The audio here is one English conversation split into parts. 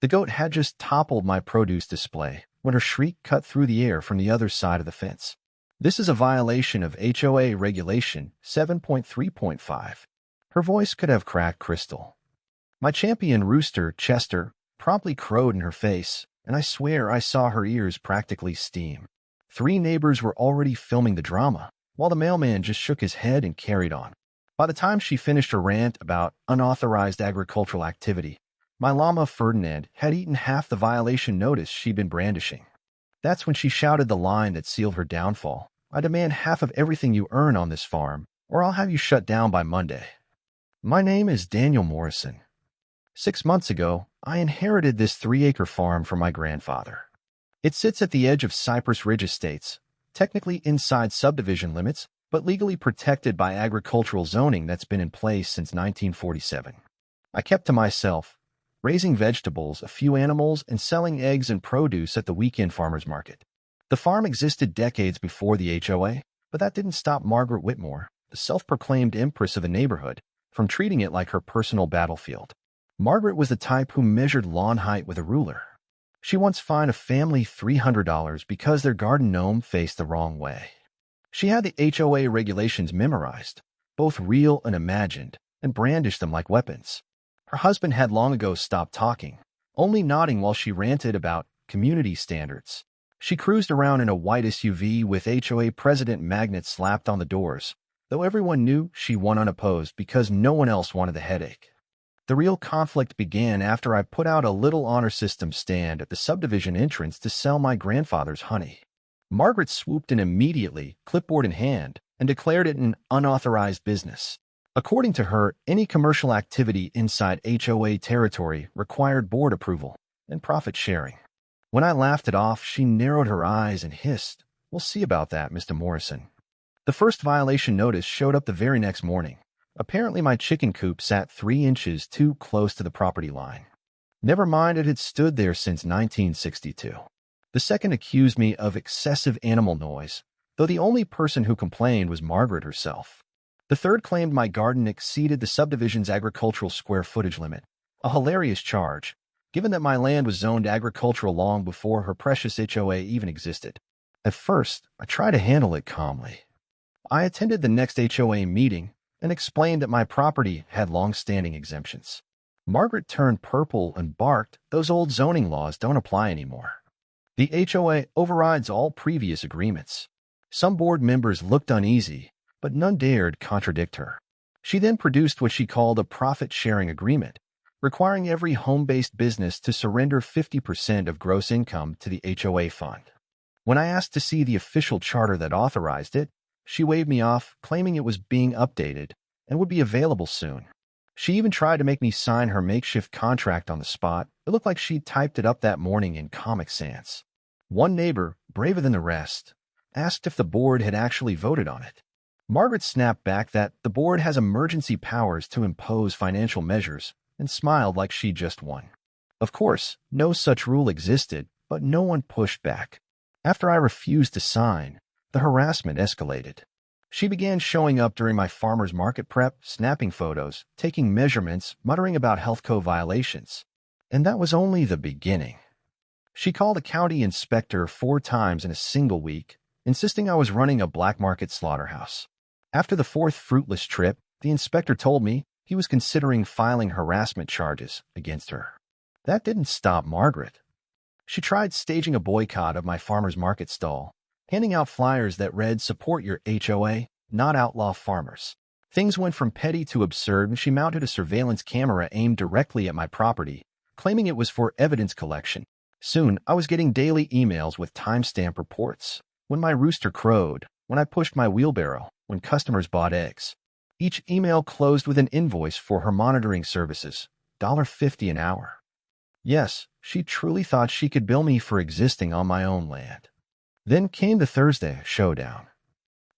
The goat had just toppled my produce display when her shriek cut through the air from the other side of the fence. "This is a violation of HOA Regulation 7.3.5. Her voice could have cracked crystal. My champion rooster, Chester, promptly crowed in her face, and I swear I saw her ears practically steam. 3 neighbors were already filming the drama, while the mailman just shook his head and carried on. By the time she finished her rant about unauthorized agricultural activity, my llama Ferdinand had eaten half the violation notice she'd been brandishing. That's when she shouted the line that sealed her downfall. "I demand half of everything you earn on this farm, or I'll have you shut down by Monday." My name is Daniel Morrison. 6 months ago, I inherited this 3-acre farm from my grandfather. It sits at the edge of Cypress Ridge Estates, technically inside subdivision limits, but legally protected by agricultural zoning that's been in place since 1947. I kept to myself, raising vegetables, a few animals, and selling eggs and produce at the weekend farmers market. The farm existed decades before the HOA, but that didn't stop Margaret Whitmore, the self-proclaimed empress of the neighborhood, from treating it like her personal battlefield. Margaret was the type who measured lawn height with a ruler. She once fined a family $300 because their garden gnome faced the wrong way. She had the HOA regulations memorized, both real and imagined, and brandished them like weapons. Her husband had long ago stopped talking, only nodding while she ranted about community standards. She cruised around in a white SUV with HOA president magnets slapped on the doors, though everyone knew she won unopposed because no one else wanted the headache. The real conflict began after I put out a little honor system stand at the subdivision entrance to sell my grandfather's honey. Margaret swooped in immediately, clipboard in hand, and declared it an unauthorized business. According to her, any commercial activity inside HOA territory required board approval and profit sharing. When I laughed it off, she narrowed her eyes and hissed, "We'll see about that, Mr. Morrison." The first violation notice showed up the very next morning. Apparently my chicken coop sat 3 inches too close to the property line. Never mind, it had stood there since 1962. The second accused me of excessive animal noise, though the only person who complained was Margaret herself. The third claimed my garden exceeded the subdivision's agricultural square footage limit, a hilarious charge, given that my land was zoned agricultural long before her precious HOA even existed. At first, I tried to handle it calmly. I attended the next HOA meeting and explained that my property had long-standing exemptions. Margaret turned purple and barked, "Those old zoning laws don't apply anymore. The HOA overrides all previous agreements." Some board members looked uneasy, but none dared contradict her. She then produced what she called a profit-sharing agreement, requiring every home-based business to surrender 50% of gross income to the HOA fund. When I asked to see the official charter that authorized it, she waved me off, claiming it was being updated and would be available soon. She even tried to make me sign her makeshift contract on the spot. It looked like she'd typed it up that morning in Comic Sans. One neighbor, braver than the rest, asked if the board had actually voted on it. Margaret snapped back that the board has emergency powers to impose financial measures and smiled like she just won. Of course, no such rule existed, but no one pushed back. After I refused to sign, the harassment escalated. She began showing up during my farmer's market prep, snapping photos, taking measurements, muttering about health code violations. And that was only the beginning. She called a county inspector 4 times in a single week, insisting I was running a black market slaughterhouse. After the 4th fruitless trip, the inspector told me he was considering filing harassment charges against her. That didn't stop Margaret. She tried staging a boycott of my farmer's market stall, handing out flyers that read, "Support your HOA, not outlaw farmers." Things went from petty to absurd when she mounted a surveillance camera aimed directly at my property, claiming it was for evidence collection. Soon, I was getting daily emails with timestamp reports. When my rooster crowed, when I pushed my wheelbarrow, when customers bought eggs. Each email closed with an invoice for her monitoring services, $1.50 an hour. Yes, she truly thought she could bill me for existing on my own land. Then came the Thursday showdown.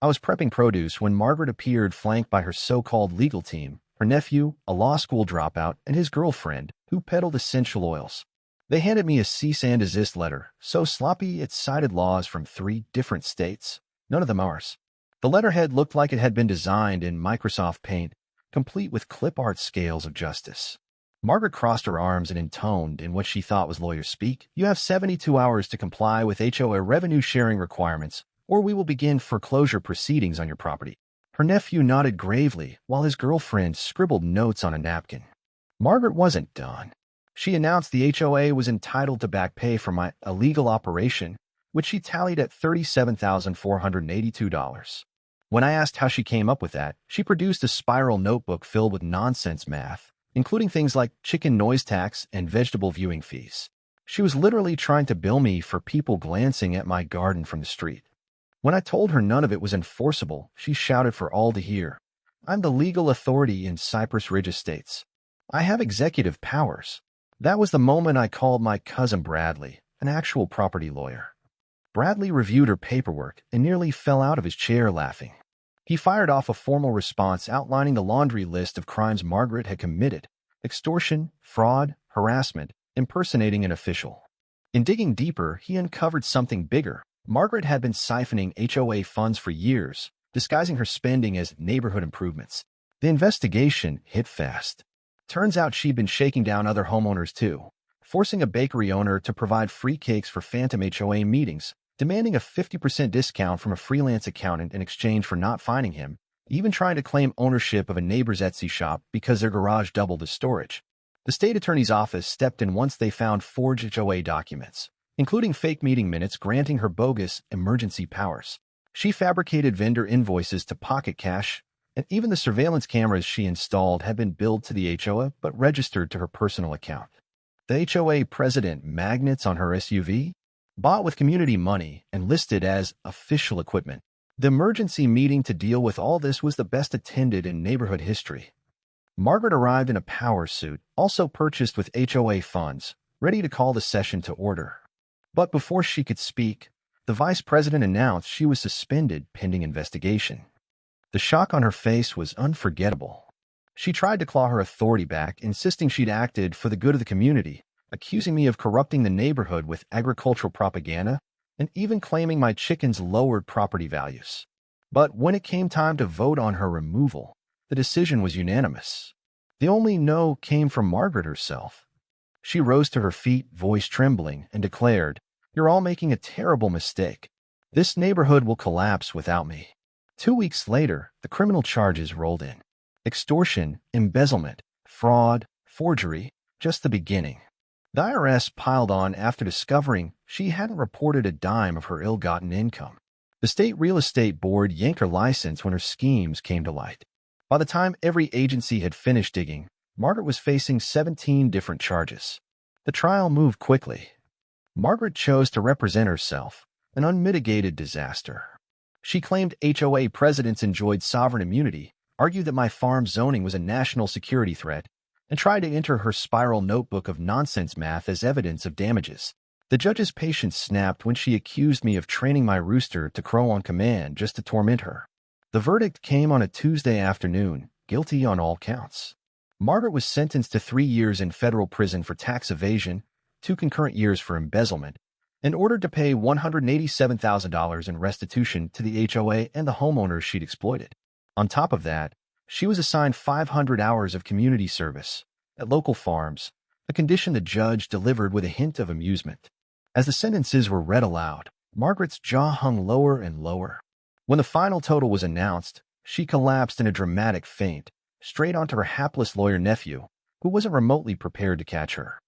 I was prepping produce when Margaret appeared, flanked by her so-called legal team, her nephew, a law school dropout, and his girlfriend, who peddled essential oils. They handed me a cease and desist letter, so sloppy it cited laws from 3 different states, none of them ours. The letterhead looked like it had been designed in Microsoft Paint, complete with clip art scales of justice. Margaret crossed her arms and intoned in what she thought was lawyer speak. You have 72 hours to comply with HOA revenue sharing requirements, or we will begin foreclosure proceedings on your property. Her nephew nodded gravely while his girlfriend scribbled notes on a napkin. Margaret wasn't done. She announced the HOA was entitled to back pay for my illegal operation, which she tallied at $37,482. When I asked how she came up with that, she produced a spiral notebook filled with nonsense math, including things like chicken noise tax and vegetable viewing fees. She was literally trying to bill me for people glancing at my garden from the street. When I told her none of it was enforceable, she shouted for all to hear. I'm the legal authority in Cypress Ridge Estates. I have executive powers. That was the moment I called my cousin Bradley, an actual property lawyer. Bradley reviewed her paperwork and nearly fell out of his chair laughing. He fired off a formal response outlining the laundry list of crimes Margaret had committed: extortion, fraud, harassment, impersonating an official. In digging deeper, he uncovered something bigger. Margaret had been siphoning HOA funds for years, disguising her spending as neighborhood improvements. The investigation hit fast. Turns out she'd been shaking down other homeowners too, forcing a bakery owner to provide free cakes for phantom HOA meetings, demanding a 50% discount from a freelance accountant in exchange for not finding him, even trying to claim ownership of a neighbor's Etsy shop because their garage doubled as storage. The state attorney's office stepped in once they found forged HOA documents, including fake meeting minutes granting her bogus emergency powers. She fabricated vendor invoices to pocket cash, and even the surveillance cameras she installed had been billed to the HOA but registered to her personal account. The HOA president magnets on her SUV? Bought with community money and listed as official equipment. The emergency meeting to deal with all this was the best attended in neighborhood history. Margaret arrived in a power suit, also purchased with HOA funds, ready to call the session to order. But before she could speak, the vice president announced she was suspended pending investigation. The shock on her face was unforgettable. She tried to claw her authority back, insisting she'd acted for the good of the community, accusing me of corrupting the neighborhood with agricultural propaganda, and even claiming my chickens lowered property values. But when it came time to vote on her removal, the decision was unanimous. The only no came from Margaret herself. She rose to her feet, voice trembling, and declared, "You're all making a terrible mistake. This neighborhood will collapse without me." 2 weeks later, the criminal charges rolled in. Extortion, embezzlement, fraud, forgery, just the beginning. The IRS piled on after discovering she hadn't reported a dime of her ill-gotten income. The state real estate board yanked her license when her schemes came to light. By the time every agency had finished digging, Margaret was facing 17 different charges. The trial moved quickly. Margaret chose to represent herself, an unmitigated disaster. She claimed HOA presidents enjoyed sovereign immunity, argued that my farm zoning was a national security threat, and tried to enter her spiral notebook of nonsense math as evidence of damages. The judge's patience snapped when she accused me of training my rooster to crow on command just to torment her. The verdict came on a Tuesday afternoon, guilty on all counts. Margaret was sentenced to 3 years in federal prison for tax evasion, 2 concurrent years for embezzlement, and ordered to pay $187,000 in restitution to the HOA and the homeowners she'd exploited. On top of that, she was assigned 500 hours of community service at local farms, a condition the judge delivered with a hint of amusement. As the sentences were read aloud, Margaret's jaw hung lower and lower. When the final total was announced, she collapsed in a dramatic faint, straight onto her hapless lawyer nephew, who wasn't remotely prepared to catch her.